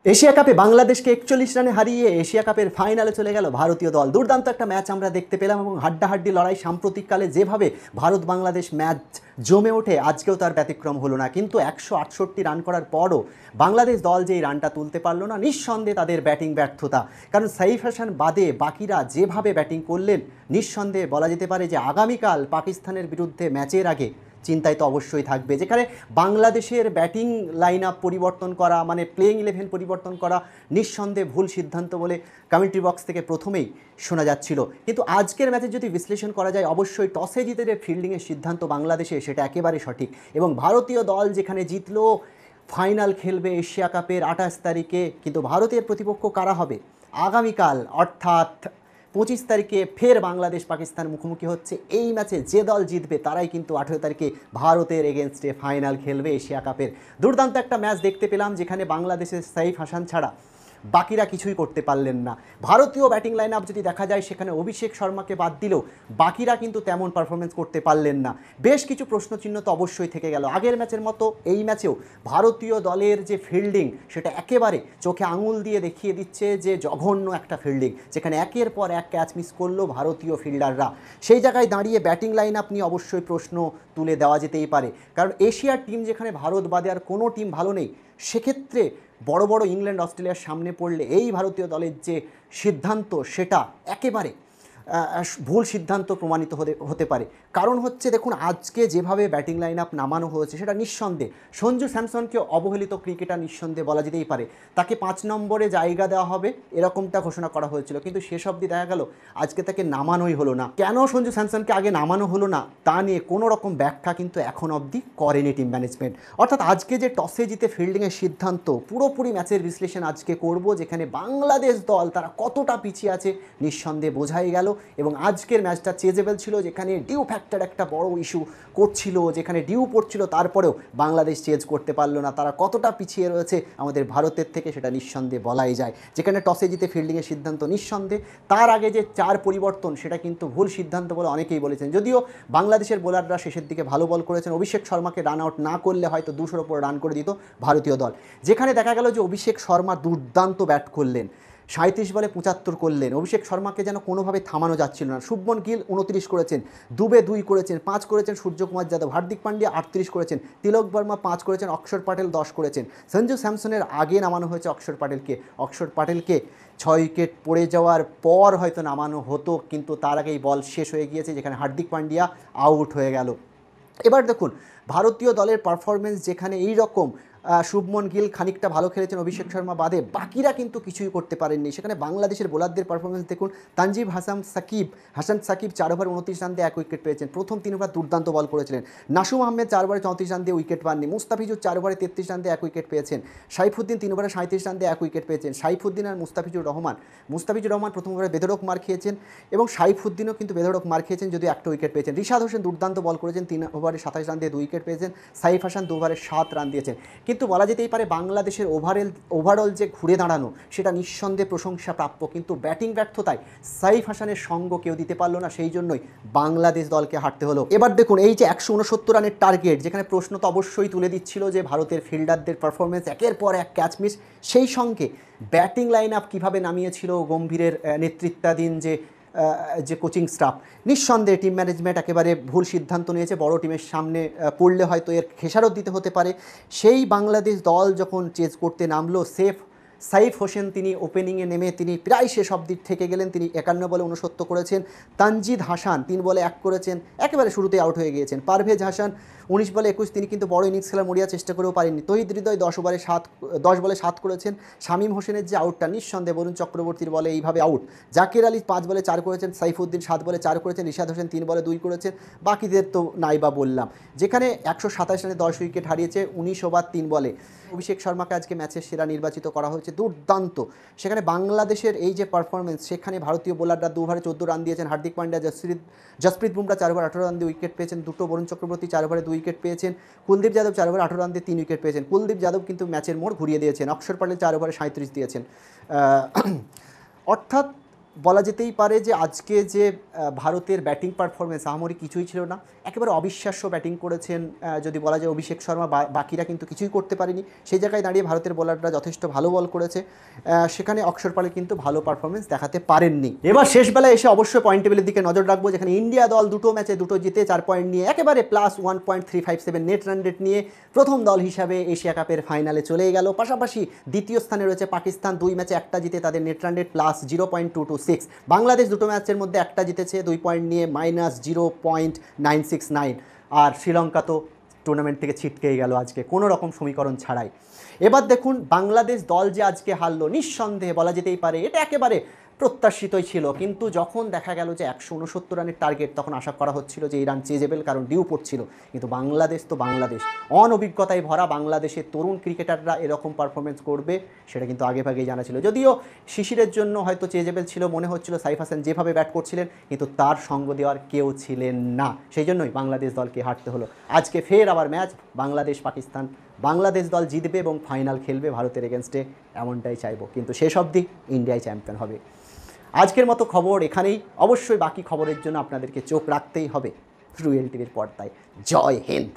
Asia কাপে বাংলাদেশকে 41 রানে হারিয়ে এশিয়া কাপের ফাইনালে চলে গেল ভারতীয় দল। দুর্দান্ত একটা ম্যাচ আমরা দেখতে পেলাম এবং হাড্ডাহাড্ডি লড়াই। সাম্প্রতিককালে যেভাবে ভারত বাংলাদেশ ম্যাচ জমে ওঠে, আজকেও তার ব্যতিক্রম হলো না। কিন্তু 168 রান করার পরও বাংলাদেশ দল যে এই রানটা তুলতে পারলো না, নিঃসন্দেহে তাদের ব্যাটিং ব্যর্থতা। কারণ সাইফ হাসান বাদে বাকিরা যেভাবে ব্যাটিং করলেন, নিঃসন্দেহে বলা যেতে পারে যে আগামীকাল পাকিস্তানের বিরুদ্ধে ম্যাচের আগে চিন্তায় তো অবশ্যই থাকবে, যেখানে বাংলাদেশের ব্যাটিং লাইন আপ পরিবর্তন করা মানে প্লেইং 11 পরিবর্তন করা নিঃসন্দেহে ভুল সিদ্ধান্ত বলে কমেন্ট্রি বক্স থেকে প্রথমেই শোনা যাচ্ছিল। কিন্তু আজকের ম্যাচের যদি বিশ্লেষণ করা যায়, অবশ্যই টসে জিতে যে ফিল্ডিংয়ের সিদ্ধান্ত বাংলাদেশে, সেটা একেবারে সঠিক। এবং ভারতীয় দল যেখানে জিতলো, ফাইনাল খেলবে এশিয়া কাপের 28 তারিখে। কিন্তু ভারতের প্রতিপক্ষ কারা হবে? আগামীকাল অর্থাৎ 25 তারিখে ফের বাংলাদেশ পাকিস্তান মুখোমুখি হচ্ছে। এই ম্যাচে যে দল জিতবে তারাই কিন্তু 18 তারিখে ভারতের এগেনস্টে ফাইনাল খেলবে এশিয়া কাপের। দুর্দান্ত একটা ম্যাচ দেখতে পেলাম, যেখানে বাংলাদেশের সাইফ হাসান ছাড়া বাকিরা কিছুই করতে পারলেন না। ভারতীয় ব্যাটিং লাইন আপ যদি দেখা যায়, সেখানে অভিষেক শর্মাকে বাদ দিলেও বাকিরা কিন্তু তেমন পারফরমেন্স করতে পারলেন না। বেশ কিছু প্রশ্নচিহ্ন তো অবশ্যই থেকে গেল। আগের ম্যাচের মতো এই ম্যাচেও ভারতীয় দলের যে ফিল্ডিং, সেটা একেবারে চোখে আঙুল দিয়ে দেখিয়ে দিচ্ছে যে জঘন্য একটা ফিল্ডিং, যেখানে একের পর এক ক্যাচ মিস করলো ভারতীয় ফিল্ডাররা। সেই জায়গায় দাঁড়িয়ে ব্যাটিং লাইন আপ নিয়ে অবশ্যই প্রশ্ন তুলে দেওয়া যেতেই পারে। কারণ এশিয়ার টিম যেখানে ভারত বাদে আর কোনো টিম ভালো নেই, সেক্ষেত্রে বড় বড় ইংল্যান্ড অস্ট্রেলিয়ার সামনে পড়লে এই ভারতীয় দলের যে সিদ্ধান্ত, সেটা একেবারে ভুল সিদ্ধান্ত প্রমাণিত হতে পারে। কারণ হচ্ছে, দেখুন আজকে যেভাবে ব্যাটিং লাইন আপ নামানো হয়েছে, সেটা নিঃসন্দেহে সঞ্জু স্যামসনকে অবহেলিত ক্রিকেটার নিঃসন্দেহে বলা যেতেই পারে। তাকে 5 নম্বরে জায়গা দেওয়া হবে এরকমটা ঘোষণা করা হয়েছিল, কিন্তু শেষ অবধি দেখা গেল আজকে তাকে নামানোই হলো না। কেন সঞ্জু স্যামসনকে আগে নামানো হলো না, তা নিয়ে কোনো রকম ব্যাখ্যা কিন্তু এখন অবধি করেনি টিম ম্যানেজমেন্ট। অর্থাৎ আজকে যে টসে জিতে ফিল্ডিংয়ের সিদ্ধান্ত, পুরোপুরি ম্যাচের বিশ্লেষণ আজকে করব, যেখানে বাংলাদেশ দল তারা কতটা পিছিয়ে আছে নিঃসন্দেহে বোঝাই গেল। এবং আজকের ম্যাচটা চেজেবল ছিল, যেখানে ডিউ ফ্যাক্টর একটা বড় ইস্যু করছিল, যেখানে ডিউ পড়ছিল, তারপরেও বাংলাদেশ চেজ করতে পারলো না। তারা কতটা পিছিয়ে রয়েছে আমাদের ভারতের থেকে, সেটা নিঃসন্দেহে বলাই যায়। যেখানে টসে জিতে ফিল্ডিংয়ের সিদ্ধান্ত নিঃসন্দেহে, তার আগে যে 4 পরিবর্তন, সেটা কিন্তু ভুল সিদ্ধান্ত বলে অনেকেই বলেছেন। যদিও বাংলাদেশের বোলাররা শেষের দিকে ভালো বল করেছেন, অভিষেক শর্মাকে রান আউট না করলে হয়তো 200-র ওপর রান করে দিত ভারতীয় দল। যেখানে দেখা গেল যে অভিষেক শর্মা দুর্দান্ত ব্যাট করলেন, 37 বলে 75 করলেন। অভিষেক শর্মাকে যেন কোনোভাবে থামানো যাচ্ছিল না। শুভমন গিল 29 করেছেন, দুবে 2 করেছেন, 5 করেছেন সূর্যকুমার যাদব, হার্দিক পান্ডিয়া 38 করেছেন, তিলক বর্মা 5 করেছেন, অক্ষর প্যাটেল 10 করেছেন। সঞ্জু স্যামসনের আগে নামানো হয়েছে অক্ষর প্যাটেলকে 6 উইকেট পড়ে যাওয়ার পর হয়তো নামানো হতো, কিন্তু তার আগেই বল শেষ হয়ে গিয়েছে, যেখানে হার্দিক পান্ডিয়া আউট হয়ে গেল। এবার দেখুন ভারতীয় দলের পারফরমেন্স, যেখানে এই রকম শুভমন গিল খানিকটা ভালো খেলেছেন অভিষেক শর্মা বাদে, বাকিরা কিন্তু কিছুই করতে পারেননি। সেখানে বাংলাদেশের বোলারদের পারফরমেন্স দেখুন। তানজিব হাসান সাকিব 4 ওভার 29 রান দিয়ে 1 উইকেট পেয়েছেন। প্রথম 3 ওভার দুর্দান্ত বল করেছিলেন। নাসুম আহমেদ 4 ওভারে 34 রান দিয়ে উইকেট পাননি। মুস্তাফিজুর 4 ওভারে 33 রান দিয়ে 1 উইকেট পেয়েছেন। সাইফুদ্দিন 3 ওভারে 37 রান দিয়ে 1 উইকেট পেয়েছেন। সাইফুদ্দিন আর মুস্তাফিজুর রহমান প্রথম ওভারে বেধড়ক মার খেয়েছেন, এবং সাইফুদ্দিনও কিন্তু বেধড়ক মার খেয়েছেন, যদিও 1টা উইকেট পেয়েছেন। রিশাদ হোসেন দুর্দান্ত বল করেছেন, 3 ওভারে 27 রান দিয়ে 2 উইকেট পেয়েছেন। সাইফ হাসান 2 ওভারে 7 রান দিয়েছেন। কিন্তু বলা যেতেই পারে বাংলাদেশের ওভারঅল যে ঘুরে দাঁড়ানো, সেটা নিঃসন্দেহে প্রশংসা প্রাপ্য। কিন্তু ব্যাটিং ব্যর্থতায় সাইফ হাসানের সঙ্গ কেউ দিতে পারলো না, সেই জন্যই বাংলাদেশ দলকে হারতে হলো। এবার দেখুন এই যে 169 রানের টার্গেট, যেখানে প্রশ্ন তো অবশ্যই তুলে দিচ্ছিল যে ভারতের ফিল্ডারদের পারফরমেন্স একের পর এক ক্যাচ মিস, সেই সঙ্গে ব্যাটিং লাইন আপ কীভাবে নামিয়েছিল গম্ভীরের নেতৃত্বাধীন যে কোচিং স্টাফ। নিঃসন্দেহে টিম ম্যানেজমেন্ট একেবারে ভুল সিদ্ধান্ত নিয়েছে। বড় টিমের সামনে পড়লে হয়তো এর খেসারত দিতে হতে পারে। সেই বাংলাদেশ দল যখন চেজ করতে নামলো, সাইফ হোসেন তিনি ওপেনিংয়ে নেমে তিনি প্রায় শেষ অবধি থেকে গেলেন। তিনি 51 বলে 69 করেছেন। তানজিদ হাসান 3 বলে 1 করেছেন, একেবারে শুরুতে আউট হয়ে গিয়েছেন। পারভেজ হাসান 19 বলে 21, তিনি কিন্তু বড় ইনিংস খেলার মরিয়া চেষ্টা করেও পারেননি। তহিদ হৃদয় 10 বলে 7 করেছেন। শামীম হোসেনের যে আউটটা, নিঃসন্দেহে বরুণ চক্রবর্তীর বলে এইভাবে আউট। জাকির আলী 5 বলে 4 করেছেন। সাইফুদ্দিন 7 বলে 4 করেছেন। রিশাদ হোসেন 3 বলে 2 করেছেন। বাকিদের তো নাইবা বললাম। যেখানে 127 রানে 10 উইকেট হারিয়েছে 19 ওভার 3 বলে। অভিষেক শর্মাকে আজকে ম্যাচের সেরা নির্বাচিত করা হয়েছে, দুর্দান্ত। সেখানে বাংলাদেশের এই যে পারফরমেন্স, সেখানে ভারতীয় বোলাররা 2 ওভারে 14 রান দিয়েছেন। হার্দিক পান্ডিয়া, জসপ্রীত বুমরা 4 ওভার 18 রান দিয়ে উইকেট পেয়েছেন 2টো। বরুণ চক্রবর্তী 4 ওভারে 2 উইকেট পেয়েছেন। কুলদীপ যাদব 4 ওভারে 18 রান দিয়ে 3 উইকেট পেয়েছেন। কুলদীপ যাদব কিন্তু ম্যাচের মোড় ঘুরিয়ে দিয়েছেন। অক্ষর প্যাটেল 4 ওভারে 37 দিয়েছেন। অর্থাৎ বলা যেতেই পারে যে আজকে যে ভারতের ব্যাটিং পারফরমেন্স আহামরি কিছুই ছিল না, একেবারে অবিশ্বাস্য ব্যাটিং করেছেন। যদি বলা যায় অভিষেক শর্মা, বাকিরা কিন্তু কিছুই করতে পারেনি। সেই জায়গায় দাঁড়িয়ে ভারতের বোলাররা যথেষ্ট ভালো বল করেছে, সেখানে অক্ষর পাল কিন্তু ভালো পারফরমেন্স দেখাতে পারেননি। এবার শেষ বেলায় এসে অবশ্যই পয়েন্ট টেবিলের দিকে নজর রাখবো, যেখানে ইন্ডিয়া দল দুটো ম্যাচে দুটো জিতে 4 পয়েন্ট নিয়ে একেবারে +1.357 নেট রান রেট নিয়ে প্রথম দল হিসাবে এশিয়া কাপের ফাইনালে চলে গেল। পাশাপাশি দ্বিতীয় স্থানে রয়েছে পাকিস্তান, 2 ম্যাচে একটা জিতে তাদের নেট রান রেট +0.226। বাংলাদেশ দুটো ম্যাচের মধ্যে একটা জিতেছে 2 পয়েন্ট নিয়ে -0.969। আর শ্রীলঙ্কা তো টুর্নামেন্ট থেকে ছিটকেই গেল আজকে কোনো রকম সমীকরণ ছাড়াই। এবার দেখুন বাংলাদেশ দল যে আজকে হারলো, নিঃসন্দেহে বলা যেতেই পারে এটা একেবারে প্রত্যাশিতই ছিল। কিন্তু যখন দেখা গেল যে 169 রানের টার্গেট, তখন আশা করা হচ্ছিল যে এই রান চেজেবেল, কারণ ডিউ পড়ছিল। কিন্তু বাংলাদেশ তো বাংলাদেশ, অনভিজ্ঞতায় ভরা বাংলাদেশের তরুণ ক্রিকেটাররা এরকম পারফরমেন্স করবে সেটা কিন্তু আগেভাগেই জানা ছিল। যদিও শিশিরের জন্য হয়তো চেজেবেল ছিল, মনে হচ্ছিল সাইফ হাসান যেভাবে ব্যাট করছিলেন, কিন্তু তার সঙ্গ দেওয়ার কেউ ছিলেন না। সেই জন্যই বাংলাদেশ দলকে হারতে হলো। আজকে ফের আবার ম্যাচ বাংলাদেশ পাকিস্তান, বাংলাদেশ দল জিতবে এবং ফাইনাল খেলবে ভারতের এগেনস্টে, এমনটাই চাইবো। কিন্তু শেষ অবধি ইন্ডিয়াই চ্যাম্পিয়ন হবে। আজকের মতো খবর এখানেই। অবশ্যই বাকি খবরের জন্য আপনাদেরকে চোখ রাখতেই হবে রুয়েল টিভির পর্দায়। জয় হিন্দ।